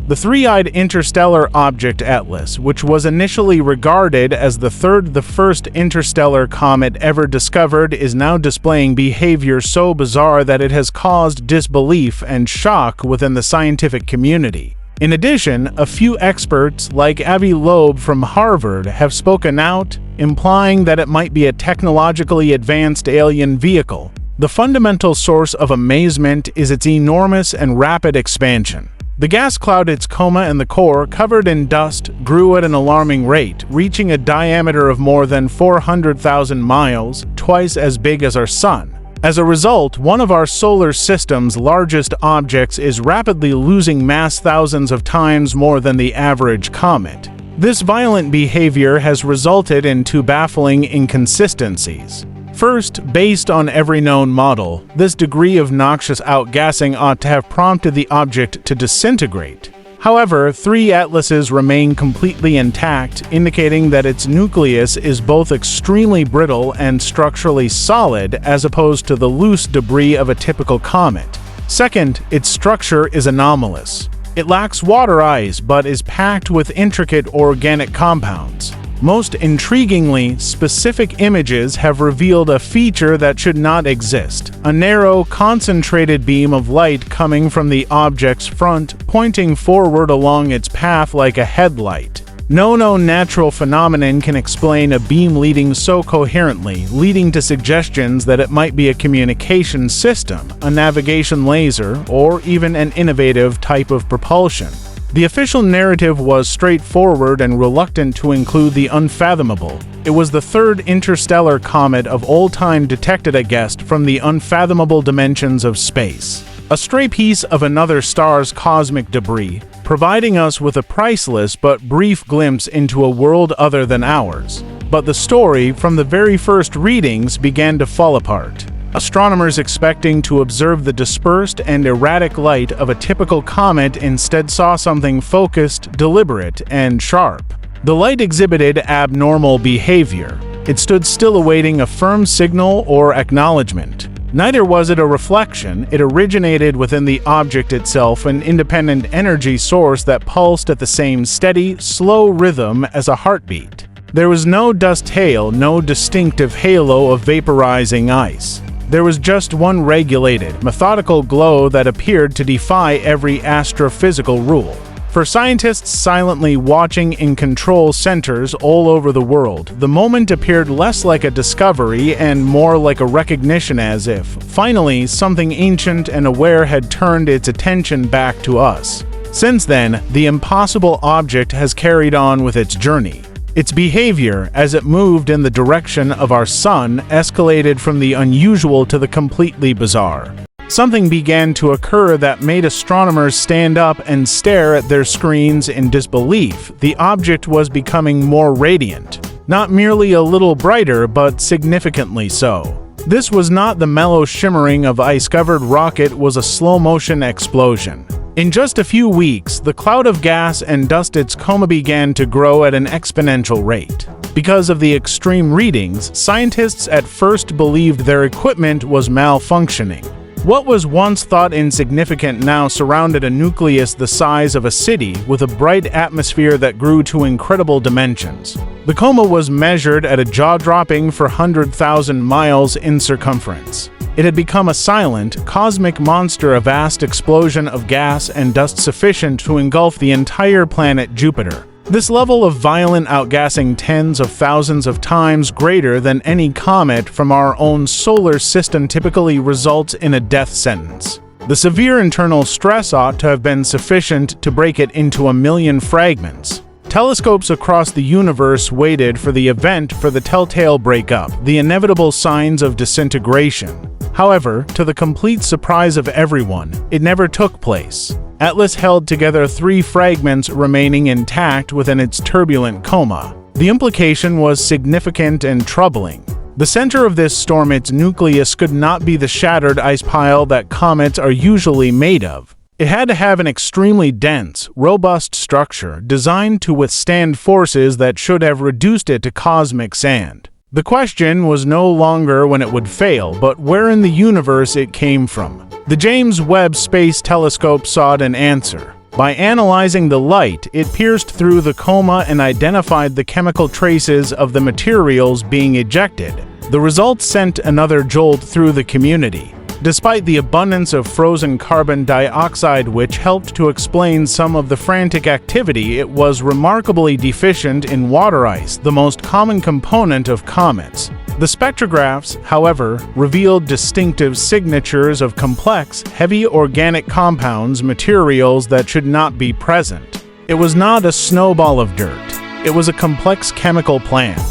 The three-eyed interstellar object Atlas, which was initially regarded as the first interstellar comet ever discovered, is now displaying behavior so bizarre that it has caused disbelief and shock within the scientific community. In addition, a few experts, like Avi Loeb from Harvard, have spoken out, implying that it might be a technologically advanced alien vehicle. The fundamental source of amazement is its enormous and rapid expansion. The gas cloud, its coma and the core, covered in dust, grew at an alarming rate, reaching a diameter of more than 400,000 miles, twice as big as our Sun. As a result, one of our solar system's largest objects is rapidly losing mass thousands of times more than the average comet. This violent behavior has resulted in two baffling inconsistencies. First, based on every known model, this degree of noxious outgassing ought to have prompted the object to disintegrate. However, three atlases remain completely intact, indicating that its nucleus is both extremely brittle and structurally solid as opposed to the loose debris of a typical comet. Second, its structure is anomalous. It lacks water ice but is packed with intricate organic compounds. Most intriguingly, specific images have revealed a feature that should not exist: a narrow, concentrated beam of light coming from the object's front, pointing forward along its path like a headlight. No known natural phenomenon can explain a beam leading so coherently, leading to suggestions that it might be a communication system, a navigation laser, or even an innovative type of propulsion. The official narrative was straightforward and reluctant to include the unfathomable. It was the third interstellar comet of all time detected at guest from the unfathomable dimensions of space. A stray piece of another star's cosmic debris, providing us with a priceless but brief glimpse into a world other than ours. But the story, from the very first readings, began to fall apart. Astronomers expecting to observe the dispersed and erratic light of a typical comet instead saw something focused, deliberate, and sharp. The light exhibited abnormal behavior. It stood still awaiting a firm signal or acknowledgement. Neither was it a reflection. It originated within the object itself, an independent energy source that pulsed at the same steady, slow rhythm as a heartbeat. There was no dust hail, no distinctive halo of vaporizing ice. There was just one regulated, methodical glow that appeared to defy every astrophysical rule. For scientists silently watching in control centers all over the world, the moment appeared less like a discovery and more like a recognition, as if, finally, something ancient and aware had turned its attention back to us. Since then, the impossible object has carried on with its journey. Its behavior, as it moved in the direction of our Sun, escalated from the unusual to the completely bizarre. Something began to occur that made astronomers stand up and stare at their screens in disbelief. The object was becoming more radiant. Not merely a little brighter, but significantly so. This was not the mellow shimmering of ice-covered rock, it was a slow-motion explosion. In just a few weeks, the cloud of gas and dust, its coma, began to grow at an exponential rate. Because of the extreme readings, scientists at first believed their equipment was malfunctioning. What was once thought insignificant now surrounded a nucleus the size of a city, with a bright atmosphere that grew to incredible dimensions. The coma was measured at a jaw-dropping 400,000 miles in circumference. It had become a silent, cosmic monster, a vast explosion of gas and dust sufficient to engulf the entire planet Jupiter. This level of violent outgassing, tens of thousands of times greater than any comet from our own solar system, typically results in a death sentence. The severe internal stress ought to have been sufficient to break it into 1 million fragments. Telescopes across the universe waited for the event, for the telltale breakup, the inevitable signs of disintegration. However, to the complete surprise of everyone, it never took place. Atlas held together 3 fragments remaining intact within its turbulent coma. The implication was significant and troubling. The center of this storm, its nucleus, could not be the shattered ice pile that comets are usually made of. It had to have an extremely dense, robust structure designed to withstand forces that should have reduced it to cosmic sand. The question was no longer when it would fail, but where in the universe it came from. The James Webb Space Telescope sought an answer. By analyzing the light, it pierced through the coma and identified the chemical traces of the materials being ejected. The results sent another jolt through the community. Despite the abundance of frozen carbon dioxide which helped to explain some of the frantic activity, it was remarkably deficient in water ice, the most common component of comets. The spectrographs, however, revealed distinctive signatures of complex, heavy organic compounds, materials that should not be present. It was not a snowball of dirt. It was a complex chemical plant.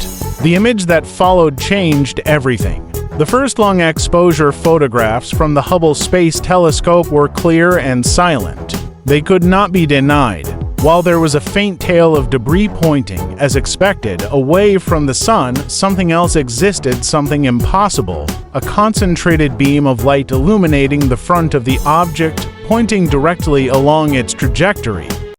The image that followed changed everything. The first long-exposure photographs from the Hubble Space Telescope were clear and silent. They could not be denied. While there was a faint tail of debris pointing, as expected, away from the sun, something else existed, something impossible. A concentrated beam of light illuminating the front of the object, pointing directly along its trajectory.